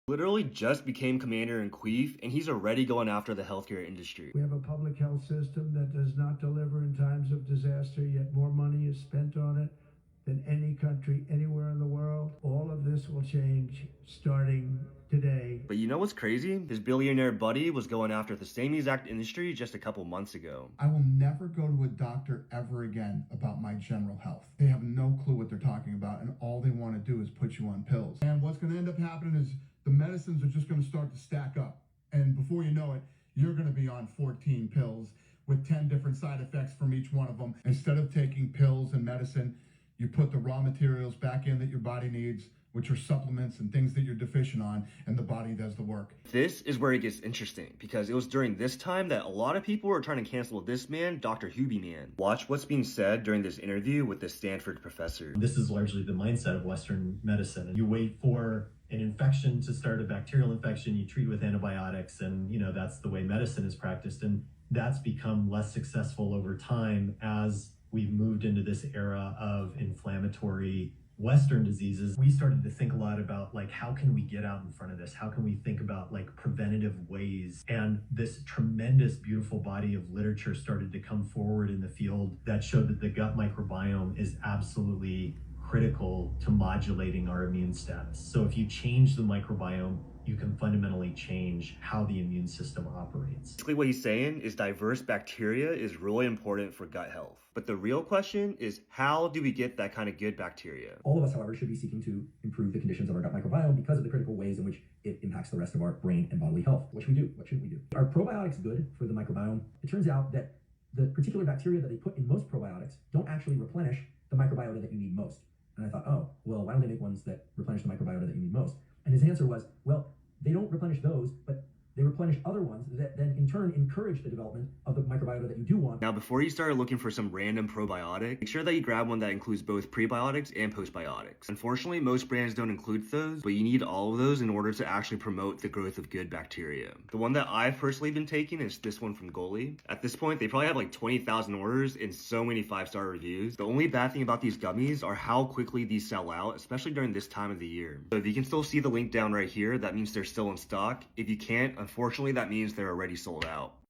Literally just became commander-in-chief, and he's already going after the healthcare industry. We have a public health system that does not deliver in times of disaster, yet more money is spent on it than any country anywhere in the world. All of this will change starting today. But you know what's crazy? His billionaire buddy was going after the same exact industry just a couple months ago. I will never go to a doctor ever again about my general health. They have no clue what they're talking about, and all they want to do is put you on pills. And what's going to end up happening is the medicines are just going to start to stack up. And before you know it, you're going to be on 14 pills with 10 different side effects from each one of them. Instead of taking pills and medicine, you put the raw materials back in that your body needs, which are supplements and things that you're deficient on, and the body does the work. This is where it gets interesting, because it was during this time that a lot of people were trying to cancel this man, Dr. Hubie Man. Watch what's being said during this interview with the Stanford professor. This is largely the mindset of Western medicine. You wait for an infection to start, a bacterial infection, you treat with antibiotics, and that's the way medicine is practiced. And that's become less successful over time as we've moved into this era of inflammatory Western diseases. We started to think a lot about how can we get out in front of this? How can we think about preventative ways? And this tremendous, beautiful body of literature started to come forward in the field that showed that the gut microbiome is absolutely critical to modulating our immune status. So if you change the microbiome, you can fundamentally change how the immune system operates. Basically what he's saying is diverse bacteria is really important for gut health. But the real question is, how do we get that kind of good bacteria? All of us, however, should be seeking to improve the conditions of our gut microbiome because of the critical ways in which it impacts the rest of our brain and bodily health. What should we do? What shouldn't we do? Are probiotics good for the microbiome? It turns out that the particular bacteria that they put in most probiotics don't actually replenish the microbiota that you need most. And I thought, oh, well, why don't they make ones that replenish the microbiota that you need most? And his answer was, well, they don't replenish those, but they replenish other ones that then in turn encourage the development of the microbiota that you do want. Now, before you start looking for some random probiotic, make sure that you grab one that includes both prebiotics and postbiotics. Unfortunately, most brands don't include those, but you need all of those in order to actually promote the growth of good bacteria. The one that I've personally been taking is this one from Goli. At this point, they probably have 20,000 orders and so many 5-star reviews. The only bad thing about these gummies are how quickly these sell out, especially during this time of the year. So if you can still see the link down right here, that means they're still in stock. If you can't, unfortunately, that means they're already sold out.